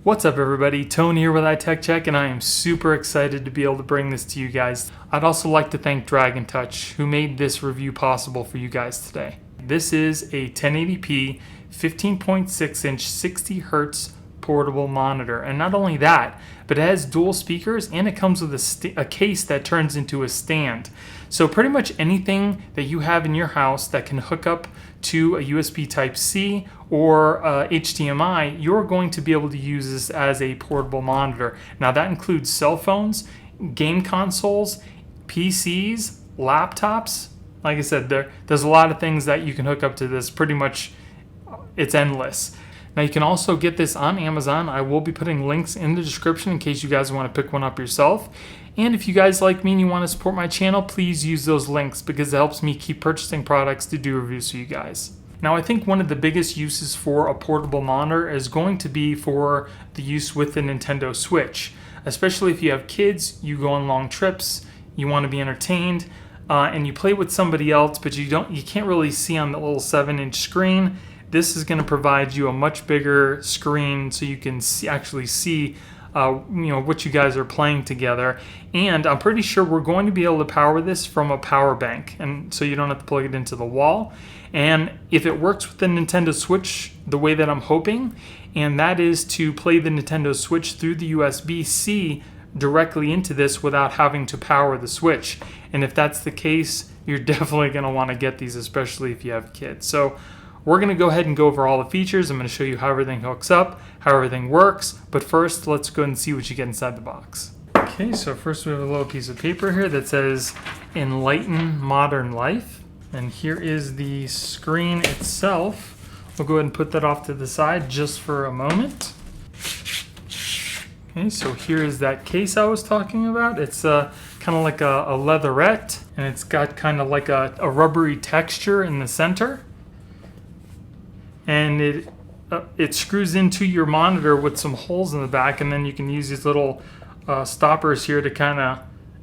What's up everybody, Tone here with iTechCheck, and I am super excited to be able to bring this to you guys. I'd also like to thank Dragon Touch, who made this review possible for you guys today. This is a 1080p 15.6 inch 60 Hertz portable monitor, and not only that, but it has dual speakers and it comes with a case that turns into a stand. So pretty much anything that you have in your house that can hook up to a USB Type-C or HDMI, you're going to be able to use this as a portable monitor. Now that includes cell phones, game consoles, PCs, laptops. Like I said, there's a lot of things that you can hook up to this. Pretty much, it's endless. Now you can also get this on Amazon. I will be putting links in the description in case you guys want to pick one up yourself. And if you guys like me and you want to support my channel, please use those links because it helps me keep purchasing products to do reviews for you guys. Now I think one of the biggest uses for a portable monitor is going to be for the use with the Nintendo Switch. Especially if you have kids, you go on long trips, you want to be entertained, and you play with somebody else, but you can't really see on the little 7-inch screen. This is going to provide you a much bigger screen so you can actually see what you guys are playing together. And I'm pretty sure we're going to be able to power this from a power bank, and so you don't have to plug it into the wall. And if it works with the Nintendo Switch the way that I'm hoping, and that is to play the Nintendo Switch through the USB-C directly into this without having to power the Switch. And if that's the case, you're definitely going to want to get these, especially if you have kids. So we're going to go ahead and go over all the features. I'm going to show you how everything hooks up, how everything works. But first, let's go ahead and see what you get inside the box. Okay, so first we have a little piece of paper here that says Enlighten Modern Life. And here is the screen itself. We'll go ahead and put that off to the side just for a moment. Okay, so here is that case I was talking about. It's kind of like a leatherette, and it's got kind of like a rubbery texture in the center. And it screws into your monitor with some holes in the back, and then you can use these little stoppers here to kind of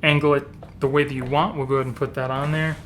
angle it the way that you want. We'll go ahead and put that on there.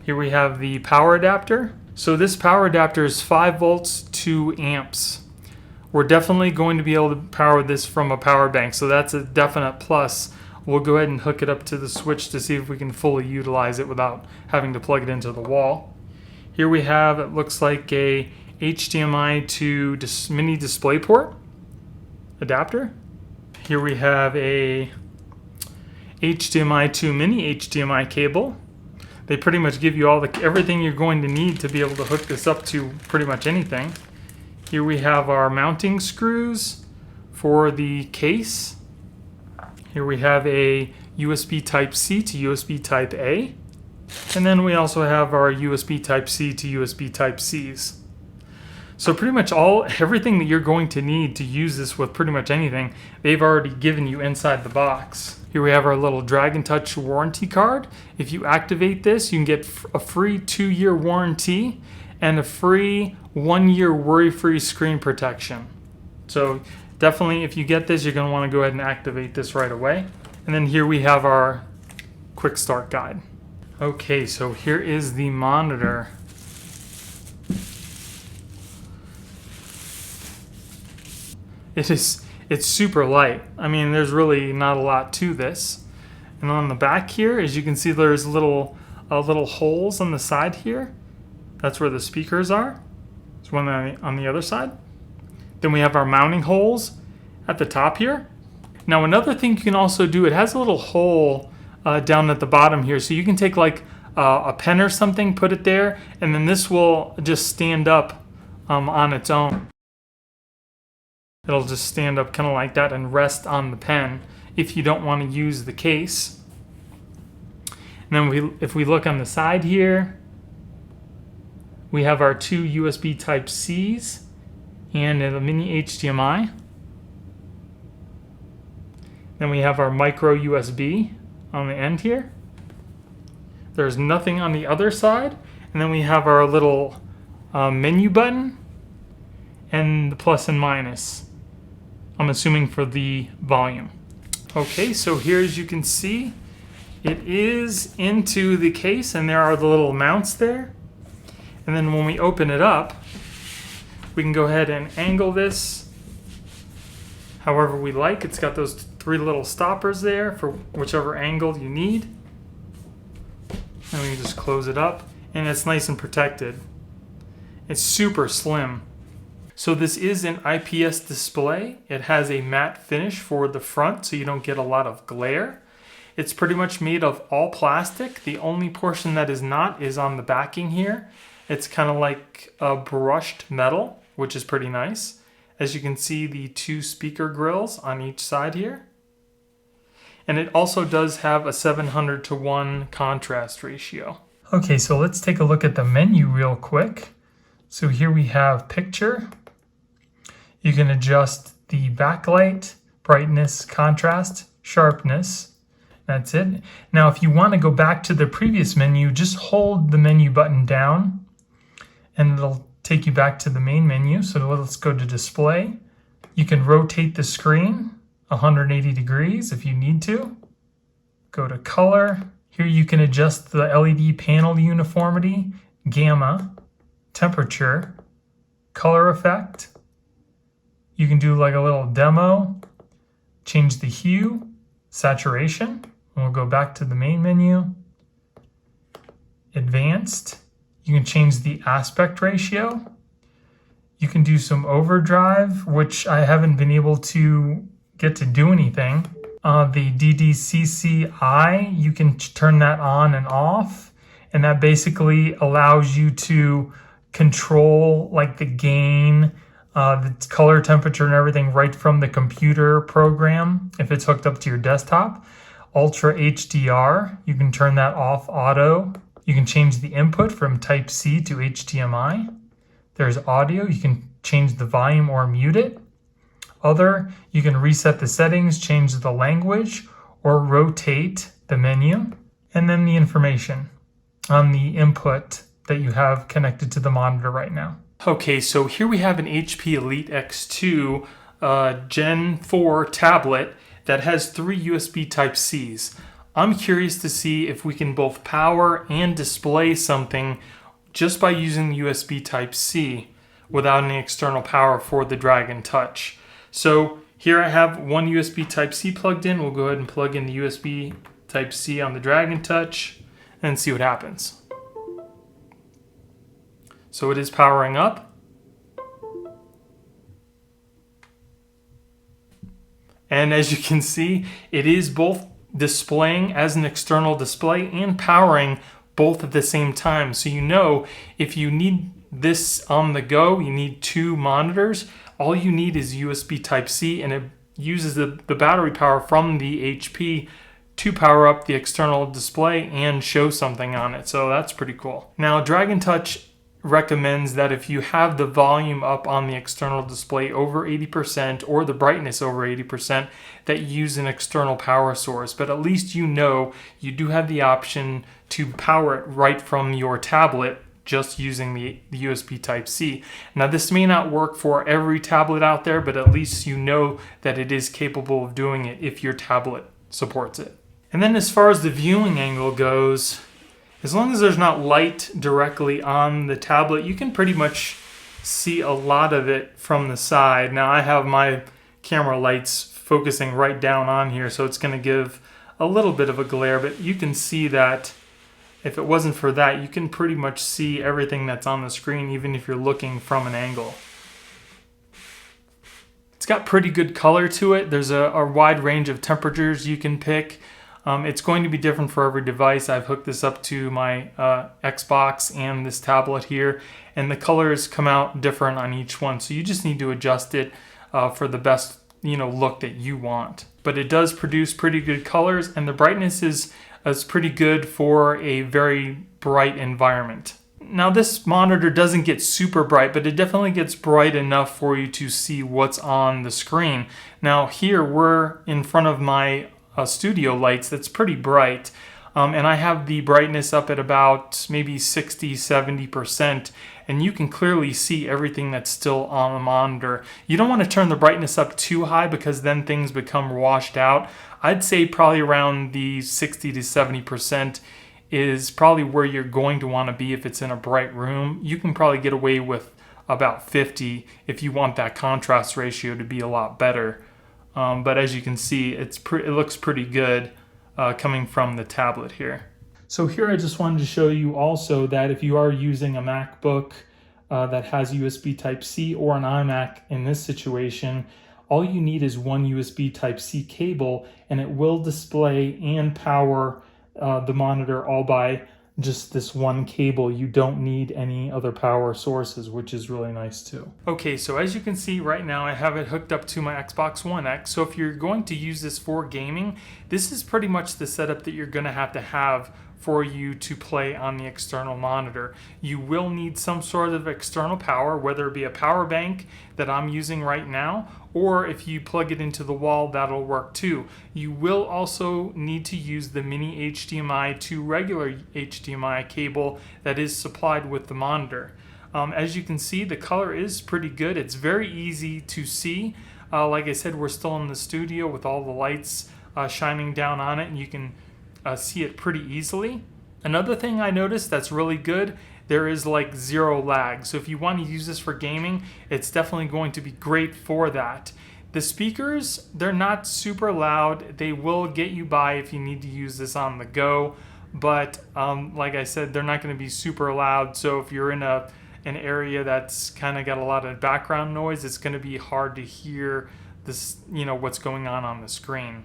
Here we have the power adapter. So this power adapter is 5 volts to amps. We're definitely going to be able to power this from a power bank, so that's a definite plus. We'll go ahead and hook it up to the Switch to see if we can fully utilize it without having to plug it into the wall. Here we have, it looks like a HDMI to mini DisplayPort adapter. Here we have a HDMI to mini HDMI cable. They pretty much give you everything you're going to need to be able to hook this up to pretty much anything. Here we have our mounting screws for the case. Here we have a USB Type-C to USB Type-A. And then we also have our USB Type-C to USB Type-Cs. So pretty much everything that you're going to need to use this with pretty much anything, they've already given you inside the box. Here we have our little Dragon Touch warranty card. If you activate this, you can get a free 2-year warranty and a free 1-year worry-free screen protection. So definitely if you get this, you're going to want to go ahead and activate this right away. And then here we have our quick start guide. Okay, so here is the monitor. It's super light. I mean, there's really not a lot to this. And on the back here, as you can see, there's little holes on the side here. That's where the speakers are. There's one on the other side. Then we have our mounting holes at the top here. Now another thing you can also do, it has a little hole down at the bottom here, so you can take like a pen or something, put it there, and then this will just stand up on its own. It'll just stand up kind of like that and rest on the pen if you don't want to use the case. And then if we look on the side here, we have our 2 USB Type-Cs and a mini HDMI. Then we have our micro USB on the end here. There's nothing on the other side. And then we have our little menu button and the plus and minus. I'm assuming for the volume. Okay, so here as you can see, it is into the case and there are the little mounts there. And then when we open it up, we can go ahead and angle this however we like. It's got those 3 little stoppers there for whichever angle you need. And we can just close it up, and it's nice and protected. It's super slim. So this is an IPS display. It has a matte finish for the front so you don't get a lot of glare. It's pretty much made of all plastic. The only portion that is not is on the backing here. It's kind of like a brushed metal, which is pretty nice. As you can see, the 2 speaker grills on each side here. And it also does have a 700:1 contrast ratio. Okay, so let's take a look at the menu real quick. So here we have picture. You can adjust the backlight, brightness, contrast, sharpness. That's it. Now, if you want to go back to the previous menu, just hold the menu button down and it'll take you back to the main menu. So let's go to display. You can rotate the screen 180 degrees if you need to. Go to color. Here you can adjust the LED panel uniformity, gamma, temperature, color effect. You can do like a little demo, change the hue, saturation. And we'll go back to the main menu. Advanced. You can change the aspect ratio. You can do some overdrive, which I haven't been able to get to do anything. The DDCC-I, you can turn that on and off. And that basically allows you to control like the gain, the color temperature and everything right from the computer program if it's hooked up to your desktop. Ultra HDR, you can turn that off auto. You can change the input from Type-C to HDMI. There's audio, you can change the volume or mute it. Other, you can reset the settings, change the language, or rotate the menu. And then the information on the input that you have connected to the monitor right now. Okay, so here we have an HP Elite X2 Gen 4 tablet that has 3 USB Type-Cs. I'm curious to see if we can both power and display something just by using the USB Type-C without any external power for the Dragon Touch. So here I have one USB Type-C plugged in. We'll go ahead and plug in the USB Type-C on the Dragon Touch and see what happens. So it is powering up. And as you can see, it is both displaying as an external display and powering both at the same time. So you know if you need this on the go, you need 2 monitors, all you need is USB Type-C, and it uses the battery power from the HP to power up the external display and show something on it. So that's pretty cool. Now, Dragon Touch recommends that if you have the volume up on the external display over 80% or the brightness over 80%, that you use an external power source. But at least you know you do have the option to power it right from your tablet just using the USB Type-C. Now, this may not work for every tablet out there, but at least you know that it is capable of doing it if your tablet supports it. And then as far as the viewing angle goes, as long as there's not light directly on the tablet, you can pretty much see a lot of it from the side. Now, I have my camera lights focusing right down on here, so it's going to give a little bit of a glare, but you can see that if it wasn't for that, you can pretty much see everything that's on the screen, even if you're looking from an angle. It's got pretty good color to it. There's a wide range of temperatures you can pick. It's going to be different for every device. I've hooked this up to my Xbox and this tablet here, and the colors come out different on each one. So you just need to adjust it for the best look that you want. But it does produce pretty good colors, and the brightness is pretty good for a very bright environment. Now, this monitor doesn't get super bright, but it definitely gets bright enough for you to see what's on the screen. Now, here we're in front of my studio lights that's pretty bright, and I have the brightness up at about maybe 60-70%, and you can clearly see everything that's still on the monitor. You don't want to turn the brightness up too high because then things become washed out. I'd say probably around the 60-70% is probably where you're going to want to be if it's in a bright room. You can probably get away with about 50 if you want that contrast ratio to be a lot better. But as you can see, it looks pretty good coming from the tablet here. So here I just wanted to show you also that if you are using a MacBook that has USB Type-C or an iMac in this situation, all you need is one USB Type-C cable and it will display and power the monitor all by just this one cable. You don't need any other power sources, which is really nice too. Okay, so as you can see right now, I have it hooked up to my Xbox One X. So if you're going to use this for gaming, this is pretty much the setup that you're gonna have to have for you to play on the external monitor. You will need some sort of external power, whether it be a power bank that I'm using right now, or if you plug it into the wall, that'll work too. You will also need to use the mini HDMI to regular HDMI cable that is supplied with the monitor. As you can see, the color is pretty good. It's very easy to see. Like I said, we're still in the studio with all the lights shining down on it, and you can see it pretty easily. Another thing I noticed that's really good, there is like zero lag. So if you want to use this for gaming, it's definitely going to be great for that. The speakers, they're not super loud. They will get you by if you need to use this on the go. But like I said, they're not going to be super loud. So if you're in an area that's kind of got a lot of background noise, it's going to be hard to hear this, what's going on the screen.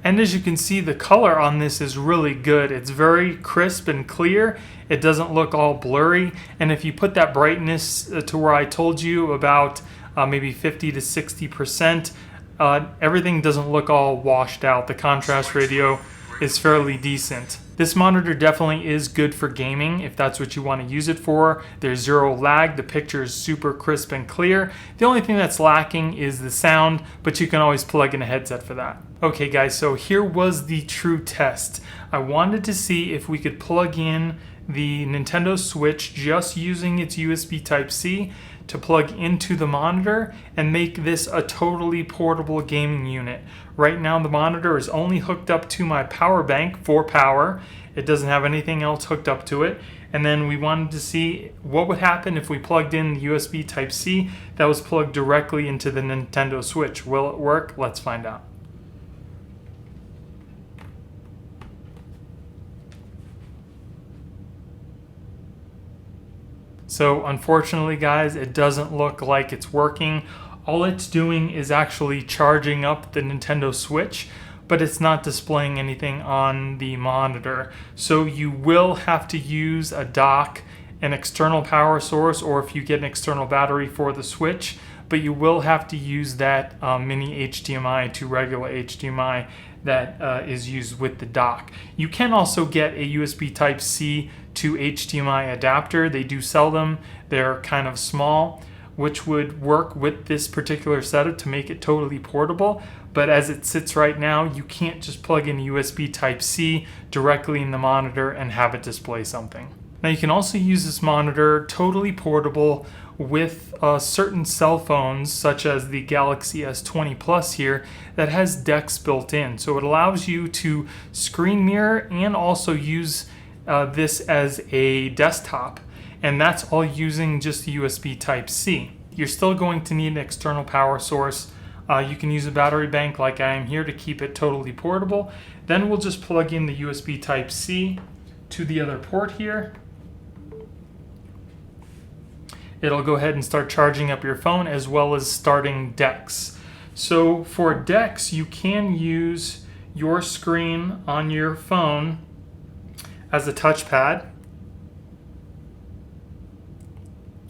And as you can see, the color on this is really good. It's very crisp and clear. It doesn't look all blurry. And if you put that brightness to where I told you about maybe 50 to 60%, everything doesn't look all washed out. The contrast ratio is fairly decent. This monitor definitely is good for gaming if that's what you want to use it for. There's zero lag. The picture is super crisp and clear. The only thing that's lacking is the sound, but you can always plug in a headset for that. Okay guys, so here was the true test. I wanted to see if we could plug in the Nintendo Switch just using its USB Type-C to plug into the monitor and make this a totally portable gaming unit. Right now the monitor is only hooked up to my power bank for power. It doesn't have anything else hooked up to it. And then we wanted to see what would happen if we plugged in the USB Type-C that was plugged directly into the Nintendo Switch. Will it work? Let's find out. So unfortunately guys, it doesn't look like it's working. All it's doing is actually charging up the Nintendo Switch, but it's not displaying anything on the monitor. So you will have to use a dock, an external power source, or if you get an external battery for the Switch, but you will have to use that mini HDMI to regular HDMI that is used with the dock. You can also get a USB Type-C to HDMI adapter. They do sell them. They're kind of small, which would work with this particular setup to make it totally portable. But as it sits right now, you can't just plug in USB Type-C directly in the monitor and have it display something. Now you can also use this monitor totally portable with certain cell phones, such as the Galaxy S20 Plus here, that has DeX built in. So it allows you to screen mirror and also use this as a desktop. And that's all using just the USB Type-C. You're still going to need an external power source. You can use a battery bank like I am here to keep it totally portable. Then we'll just plug in the USB Type-C to the other port here. It'll go ahead and start charging up your phone as well as starting DeX. So for DeX, you can use your screen on your phone as a touchpad,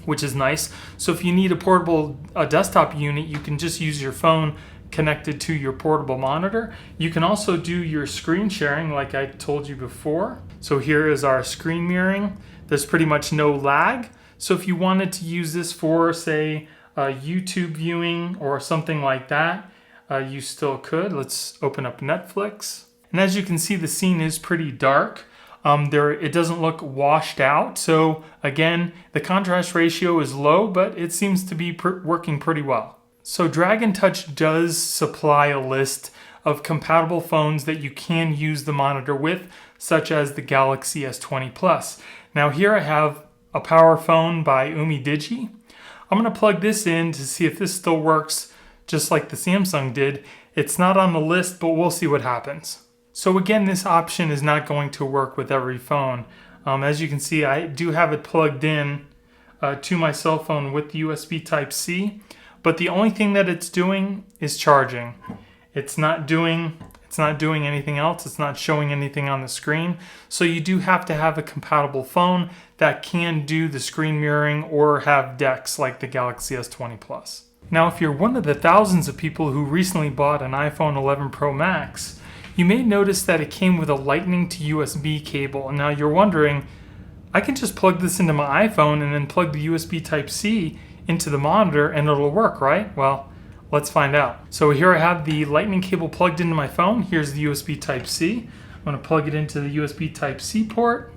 which is nice. So if you need a portable desktop unit, you can just use your phone connected to your portable monitor. You can also do your screen sharing like I told you before. So here is our screen mirroring. There's pretty much no lag. So if you wanted to use this for, say, YouTube viewing or something like that, you still could. Let's open up Netflix. And as you can see, the scene is pretty dark. It doesn't look washed out. So again, the contrast ratio is low, but it seems to be working pretty well. So Dragon Touch does supply a list of compatible phones that you can use the monitor with, such as the Galaxy S20 Plus. Now here I have a power phone by UmiDigi. I'm going to plug this in to see if this still works just like the Samsung did. It's not on the list, but we'll see what happens. So again, this option is not going to work with every phone. As you can see, I do have it plugged in to my cell phone with the USB Type-C, but the only thing that it's doing is charging. It's not doing anything else. It's not showing anything on the screen. So you do have to have a compatible phone that can do the screen mirroring or have DeX like the Galaxy S20 Plus. Now, if you're one of the thousands of people who recently bought an iPhone 11 Pro Max, you may notice that it came with a Lightning to USB cable. And now you're wondering, I can just plug this into my iPhone and then plug the USB Type-C into the monitor and it'll work, right? Well, let's find out. So here I have the Lightning cable plugged into my phone. Here's the USB Type-C. I'm going to plug it into the USB Type-C port.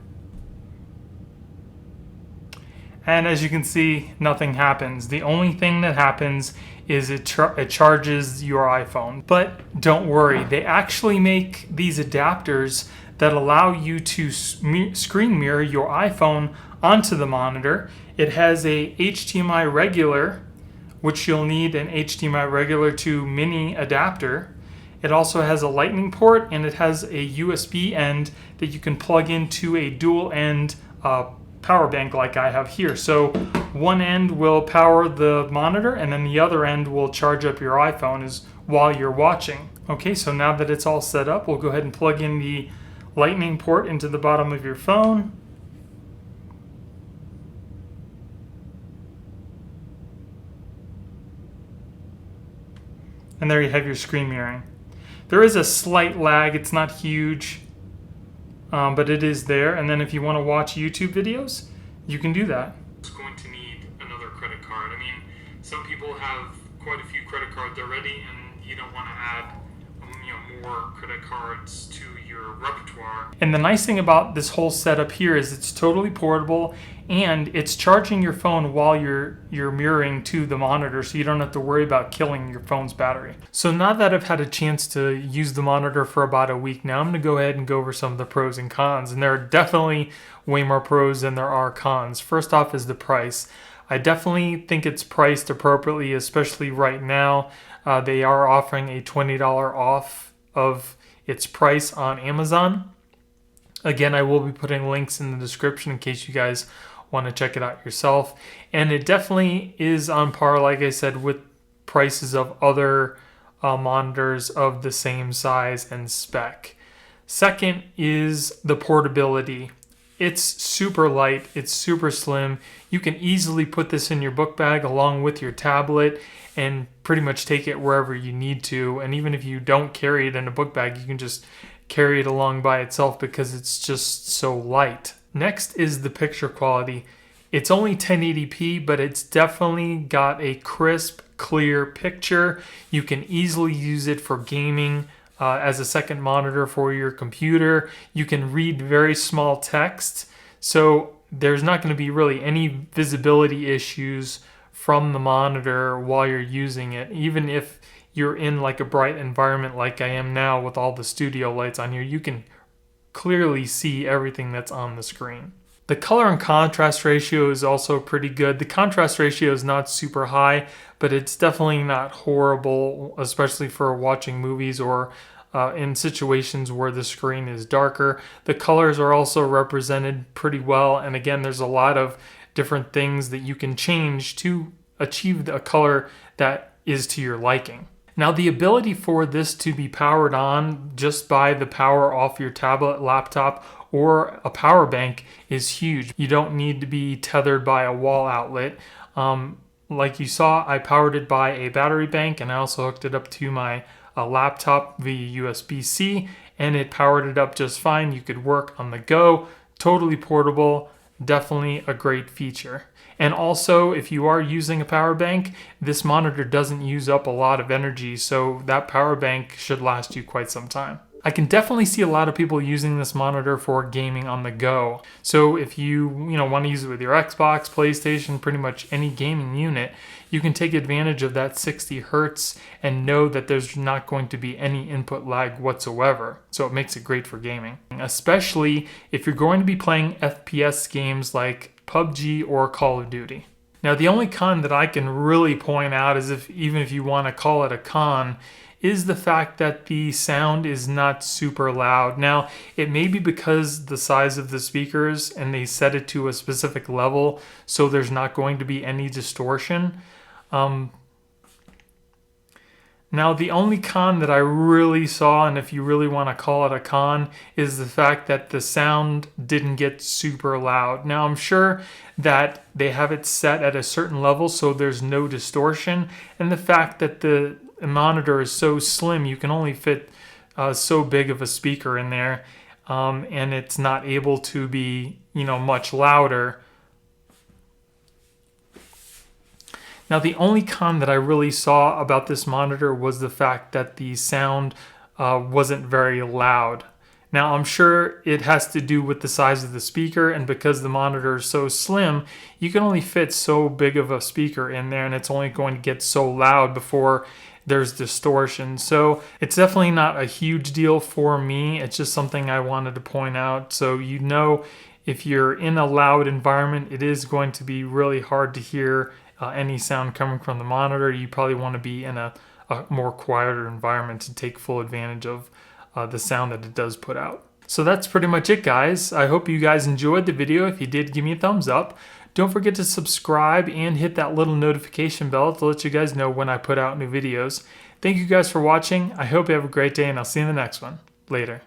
And as you can see, nothing happens. The only thing that happens is it charges your iPhone. But don't worry, they actually make these adapters that allow you to screen mirror your iPhone onto the monitor. It has a HDMI regular, which you'll need an HDMI regular to mini adapter. It also has a Lightning port, and it has a USB end that you can plug into a dual end power bank like I have here. So one end will power the monitor and then the other end will charge up your iPhone while you're watching. Okay, so now that it's all set up, we'll go ahead and plug in the Lightning port into the bottom of your phone. And there you have your screen mirroring. There is a slight lag, it's not huge. But it is there, and then if you want to watch YouTube videos, you can do that. It's going to need another credit card. I mean, some people have quite a few credit cards already, and you don't want to add more credit cards to your repertoire. And the nice thing about this whole setup here is it's totally portable, and it's charging your phone while you're mirroring to the monitor, so you don't have to worry about killing your phone's battery. So now that I've had a chance to use the monitor for about a week now, I'm going to go ahead and go over some of the pros and cons. And there are definitely way more pros than there are cons. First off is the price. I definitely think it's priced appropriately, especially right now. They are offering a $20 off of its price on Amazon. Again, I will be putting links in the description in case you guys want to check it out yourself. And it definitely is on par, like I said, with prices of other monitors of the same size and spec. Second is the portability. It's super light, it's super slim. You can easily put this in your book bag along with your tablet and pretty much take it wherever you need to. And even if you don't carry it in a book bag, you can just carry it along by itself because it's just so light. Next is the picture quality. It's only 1080p, but it's definitely got a crisp, clear picture. You can easily use it for gaming as a second monitor for your computer. You can read very small text, so there's not going to be really any visibility issues from the monitor while you're using it. Even if you're in like a bright environment like I am now with all the studio lights on here, you can clearly see everything that's on the screen. The color and contrast ratio is also pretty good. The contrast ratio is not super high, but it's definitely not horrible, especially for watching movies or in situations where the screen is darker. The colors are also represented pretty well, and again, there's a lot of different things that you can change to achieve a color that is to your liking. Now, the ability for this to be powered on just by the power off your tablet, laptop, or a power bank is huge. You don't need to be tethered by a wall outlet. Like you saw, I powered it by a battery bank, and I also hooked it up to my laptop via USB-C, and it powered it up just fine. You could work on the go, totally portable, definitely a great feature. And also, if you are using a power bank, this monitor doesn't use up a lot of energy, so that power bank should last you quite some time. I can definitely see a lot of people using this monitor for gaming on the go. So if you want to use it with your Xbox, PlayStation, pretty much any gaming unit, you can take advantage of that 60 Hertz and know that there's not going to be any input lag whatsoever. So it makes it great for gaming, especially if you're going to be playing FPS games like PUBG or Call of Duty. Now, the only con that I can really point out is even if you want to call it a con, is the fact that the sound is not super loud. Now, it may be because the size of the speakers and they set it to a specific level, so there's not going to be any distortion. Now, the only con that I really saw, and if you really want to call it a con, is the fact that the sound didn't get super loud. Now, I'm sure that they have it set at a certain level so there's no distortion, and the fact that the monitor is so slim, you can only fit so big of a speaker in there, and it's not able to be, much louder. Now, the only con that I really saw about this monitor was the fact that the sound wasn't very loud. Now, I'm sure it has to do with the size of the speaker, and because the monitor is so slim, you can only fit so big of a speaker in there, and it's only going to get so loud before there's distortion. So it's definitely not a huge deal for me. It's just something I wanted to point out. So if you're in a loud environment, it is going to be really hard to hear any sound coming from the monitor. You probably want to be in a more quieter environment to take full advantage of the sound that it does put out. So that's pretty much it, guys. I hope you guys enjoyed the video. If you did, give me a thumbs up. Don't forget to subscribe and hit that little notification bell to let you guys know when I put out new videos. Thank you guys for watching. I hope you have a great day, and I'll see you in the next one. Later.